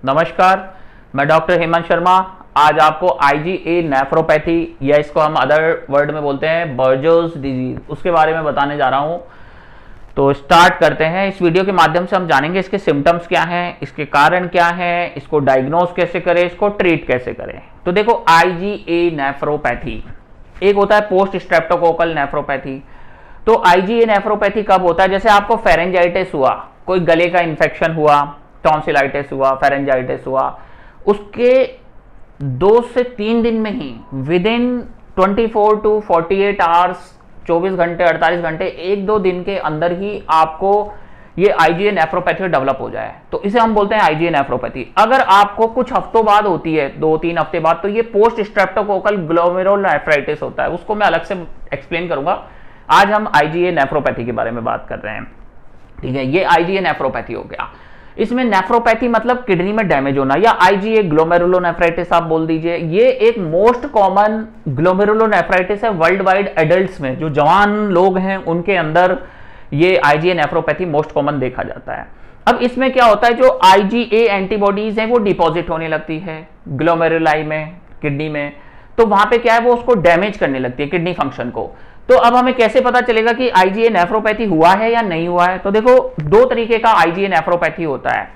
नमस्कार, मैं डॉक्टर हेमंत शर्मा। आज आपको आईजीए नेफ्रोपैथी या इसको हम अदर वर्ड में बोलते हैं बर्जर्स डिजीज, उसके बारे में बताने जा रहा हूं। तो स्टार्ट करते हैं। इस वीडियो के माध्यम से हम जानेंगे इसके सिम्टम्स क्या हैं, इसके कारण क्या हैं, इसको डायग्नोज कैसे करें, इसको ट्रीट कैसे करें। तो देखो, आईजीए नेफ्रोपैथी एक होता है पोस्ट स्ट्रेप्टोकोकल नेफ्रोपैथी। तो आईजीए नेफ्रोपैथी कब होता है? जैसे आपको फेरेंजाइटिस हुआ, कोई गले का इन्फेक्शन हुआ, टॉन्सिलाइटिस हुआ, फेरेंजाइटिस हुआ, उसके 2 से 3 दिन में ही विद इन 24 टू 48 आवर्स, 24 घंटे 48 घंटे, 1-2 दिन के अंदर ही आपको ये आईजीए नेफ्रोपैथी डेवलप हो जाए, तो इसे हम बोलते हैं आईजीए नेफ्रोपैथी। अगर आपको कुछ हफ्तों बाद होती है, 2-3 हफ्ते बाद, तो ये पोस्ट स्ट्रेप्टोकोकल ग्लोमेरुलोनेफ्राइटिस होता है। उसको मैं अलग से एक्सप्लेन करूंगा। आज हम आईजीए नेफ्रोपैथी के बारे में बात कर रहे हैं, ठीक है। ये आईजीए नेफ्रोपैथी हो गया। इसमें नेफ्रोपैथी मतलब किडनी में डैमेज होना, या आईजीए ग्लोमेरुलोनेफ्राइटिस आप बोल दीजिए। ये एक मोस्ट कॉमन ग्लोमेरुलोनेफ्राइटिस है वर्ल्ड वाइड एडल्ट्स में। जो जवान लोग हैं उनके अंदर ये आईजीए नेफ्रोपैथी मोस्ट कॉमन देखा जाता है। अब इसमें क्या होता है, जो आईजीए एंटीबॉडीज हैं वो डिपॉजिट होने लगती है ग्लोमेरुलाई में, किडनी में। तो वहां पे क्या है, वो उसको डैमेज करने लगती है, किडनी फंक्शन को। तो अब हमें कैसे पता चलेगा कि आईजीए नेफ्रोपैथी हुआ है या नहीं हुआ है? तो देखो, 2 तरीके का आईजीए नेफ्रोपैथी होता है।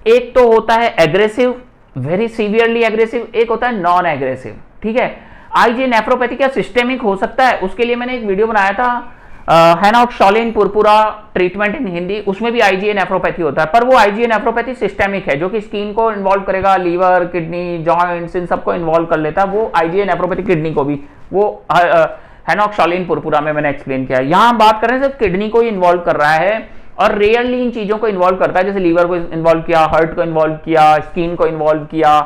एक तो होता है एग्रेसिव, वेरी सीवियरली एग्रेसिव, एक होता है नॉन एग्रेसिव, ठीक है। आईजीए नेफ्रोपैथी क्या सिस्टेमिक हो सकता है? उसके लिए मैंने एक वीडियो बनाया था, हेनॉक्सॉलिन पुरपुरा ट्रीटमेंट इन हिंदी। उसमें भी आईजीए नेफ्रोपैथी होता है, पर वो आईजीए नेफ्रोपैथी सिस्टेमिक है, जो कि स्किन को इन्वॉल्व करेगा, लीवर, किडनी, जॉइंट्स, इन सबको इन्वॉल्व कर लेता है। वो आईजीए नेफ्रोपैथी किडनी को भी, वो हेनॉक्सॉलिन पुरपुरा में मैंने एक्सप्लेन किया है। यहां हम बात कर रहे हैं सिर्फ किडनी को इन्वॉल्व कर रहा है, और रेयरली इन चीजों को इन्वॉल्व करता है, जैसे लीवर को इन्वॉल्व किया, हार्ट को इन्वॉल्व किया, स्किन को इन्वॉल्व किया,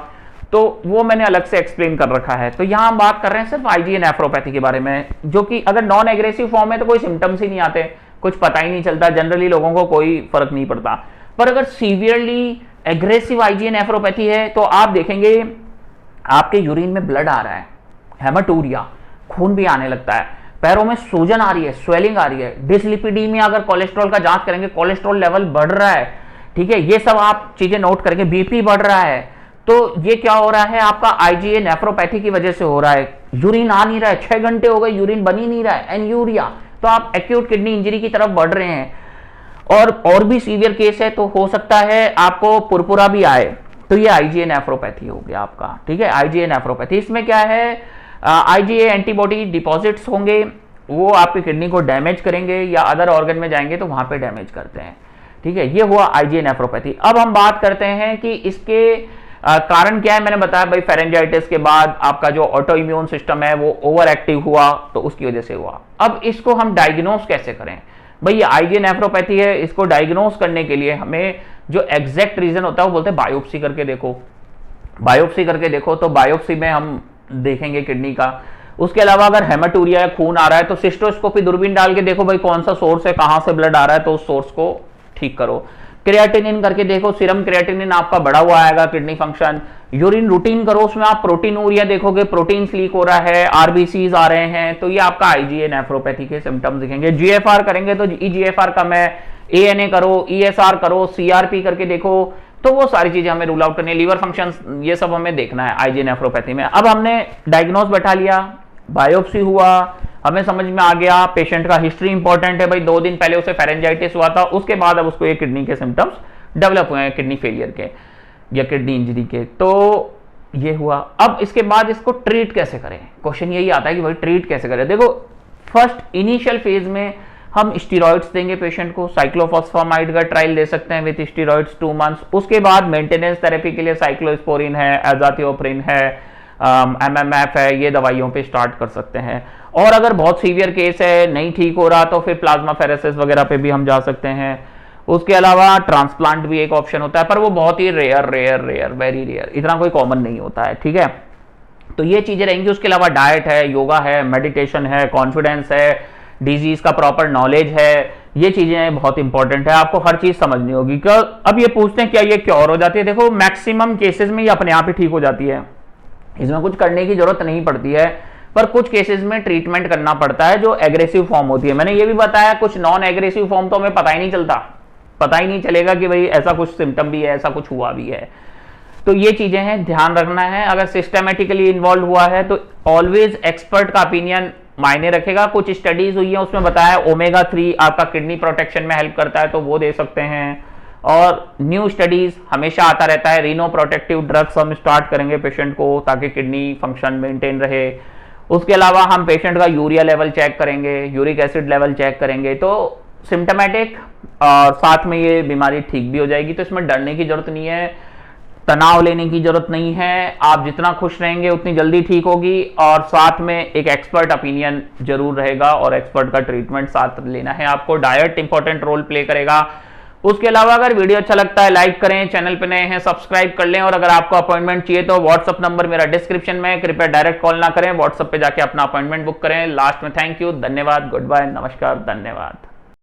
तो वो मैंने अलग से एक्सप्लेन कर रखा है। तो यहां हम बात कर रहे हैं सिर्फ आईजीए नेफ्रोपैथी के बारे में, जो कि अगर नॉन एग्रेसिव फॉर्म है तो कोई सिम्टम्स ही नहीं आते, कुछ पता ही नहीं चलता, जनरली लोगों को कोई फर्क नहीं पड़ता। पर अगर सीवियरली एग्रेसिव आईजीए नेफ्रोपैथी है तो आप देखेंगे आपके यूरिन में ब्लड आ रहा है, हेमाटूरिया, खून भी आने लगता है, पैरों में सूजन आ रही है, स्वेलिंग आ रही है, डिसलिपिडीमिया, अगर कोलेस्ट्रॉल का जांच करेंगे कोलेस्ट्रॉल लेवल बढ़ रहा है, ठीक है। ये सब आप चीजें नोट करेंगे, बीपी बढ़ रहा है। तो ये क्या हो रहा है, आपका आईजीए नेफ्रोपैथी की वजह से हो रहा है। यूरिन आ नहीं रहा है, 6 घंटे हो गए यूरिन बन ही नहीं रहा है, एन्यूरिया, तो आप एक्यूट किडनी इंजरी की तरफ बढ़ रहे हैं। और भी सीवियर केस है तो हो सकता है आपको पुरपुरा भी आए, तो ये आईजीए नेफ्रोपैथी हो गया आपका, ठीक है। आईजीए नेफ्रोपैथी, इसमें क्या है, आईजीए एंटीबॉडी डिपॉजिट्स होंगे, वो आपकी किडनी को डैमेज करेंगे, या अदर ऑर्गन में जाएंगे तो वहां पे डैमेज करते हैं, ठीक है। ये हुआ आईजीए नेफ्रोपैथी। अब हम बात करते हैं कि इसके कारण क्या है। मैंने बताया भाई, फेरेंजाइटिस के बाद आपका जो ऑटो इम्यून सिस्टम है वो ओवर एक्टिव हुआ, तो उसकी वजह से हुआ। अब इसको हम डायग्नोस कैसे करें? भाई, ये आईजीए नेफ्रोपैथी है, इसको डायग्नोस करने के लिए हमें जो एग्जैक्ट रीजन होता है वो बोलते हैं बायोप्सी करके देखो। बायोप्सी करके देखो, तो बायोप्सी में हम देखेंगे किडनी का। उसके अलावा अगर हेमाटूरिया है, खून आ रहा है, तो सिस्टोस्कोपी दूरबीन डाल के देखो भाई कौन सा सोर्स है, कहां से ब्लड आ रहा है, तो उस सोर्स को ठीक करो। क्रिएटिनिन करके देखो, सीरम क्रिएटिनिन आपका बढ़ा हुआ आएगा, किडनी फंक्शन। यूरिन रूटीन करो, उसमें आप प्रोटीनूरिया देखोगे, प्रोटीन लीक हो रहा है, आरबीसीज आ रहे हैं, तो ये आपका आईजीए नेफ्रोपैथी के सिम्टम्स दिखेंगे। जीएफआर करेंगे तो ईजीएफआर कम है, एएनए करो, ईएसआर करो, सीआरपी करके देखो, तो वो सारी चीजें हमें रूल आउट करनी है। लीवर फंक्शन, ये सब हमें देखना है आईजीए नेफ्रोपैथी में। अब हमने डायग्नोस बैठा लिया, बायोप्सी हुआ, हमें समझ में आ गया पेशेंट का हिस्ट्री इंपॉर्टेंट है भाई, 2 दिन पहले उसे फेरेंजाइटिस हुआ था, उसके बाद अब उसको ये किडनी के सिम्टम्स डेवलप हुए हैं, किडनी फेलियर के या किडनी इंजरी के, तो ये हुआ। अब इसके बाद इसको ट्रीट कैसे करें? क्वेश्चन यही आता है कि भाई ट्रीट कैसे करें। देखो, फर्स्ट इनिशियल फेज में हम स्टीरॉइड्स देंगे पेशेंट को, साइक्लोफॉस्फामाइड का ट्रायल दे सकते हैं विद स्टीरॉइड्स 2 मंथ्स। उसके बाद मेंटेनेंस थेरेपी के लिए साइक्लोस्पोरिन है, एजाथिओप्रिन है, एमएमएफ है, ये दवाइयों पे स्टार्ट कर सकते हैं। और अगर बहुत सीवियर केस है, नहीं ठीक हो रहा, तो फिर प्लाज्मा फेरेसिस वगैरह पे भी हम जा सकते हैं। उसके अलावा ट्रांसप्लांट भी एक ऑप्शन होता है, पर वो बहुत ही रेयर, वेरी रेयर, इतना कोई कॉमन नहीं होता है, ठीक है। तो ये चीजें रहेंगी। उसके अलावा डाइट है, योगा है, मेडिटेशन है, कॉन्फिडेंस है, डिजीज का प्रॉपर नॉलेज है, ये चीजें बहुत इंपॉर्टेंट है, आपको हर चीज समझनी होगी। अब ये पूछते हैं क्या ये क्योर हो जाती है? देखो, मैक्सिमम केसेस में ये अपने आप ही ठीक हो जाती है, इसमें कुछ करने की जरूरत नहीं पड़ती है। पर कुछ केसेस में ट्रीटमेंट करना पड़ता है जो एग्रेसिव फॉर्म होती है। मैंने ये भी बताया, कुछ नॉन एग्रेसिव फॉर्म तो हमें पता ही नहीं चलता, पता ही नहीं चलेगा कि भाई ऐसा कुछ सिम्टम भी है, ऐसा कुछ हुआ भी है। तो ये चीजें हैं, ध्यान रखना है। अगर सिस्टमेटिकली इन्वॉल्व हुआ है तो ऑलवेज एक्सपर्ट का ओपिनियन मायने रखेगा। कुछ स्टडीज हुई है उसमें बताया ओमेगा 3 आपका किडनी प्रोटेक्शन में हेल्प करता है, तो वो दे सकते हैं। और न्यू स्टडीज हमेशा आता रहता है, रीनो प्रोटेक्टिव ड्रग्स हम स्टार्ट करेंगे पेशेंट को ताकि किडनी फंक्शन मेंटेन रहे। उसके अलावा हम पेशेंट का यूरिया लेवल चेक करेंगे, यूरिक एसिड लेवल चेक करेंगे, तो सिम्टोमेटिक और साथ में ये बीमारी ठीक भी हो जाएगी। तो इसमें डरने की जरूरत नहीं है, तनाव लेने की जरूरत नहीं है। आप जितना खुश रहेंगे उतनी जल्दी ठीक होगी। और साथ में एक एक्सपर्ट ओपिनियन जरूर रहेगा और एक्सपर्ट का ट्रीटमेंट साथ लेना है आपको। डाइट इंपॉर्टेंट रोल प्ले करेगा। उसके अलावा अगर वीडियो अच्छा लगता है लाइक करें, चैनल पे नए हैं सब्सक्राइब कर लें। और अगर आपको अपॉइंटमेंट चाहिए तो व्हाट्सअप नंबर मेरा डिस्क्रिप्शन में, कृपया डायरेक्ट कॉल ना करें, व्हाट्सअप पे जाके अपना अपॉइंटमेंट बुक करें। लास्ट में थैंक यू, धन्यवाद, गुड बाय, नमस्कार, धन्यवाद।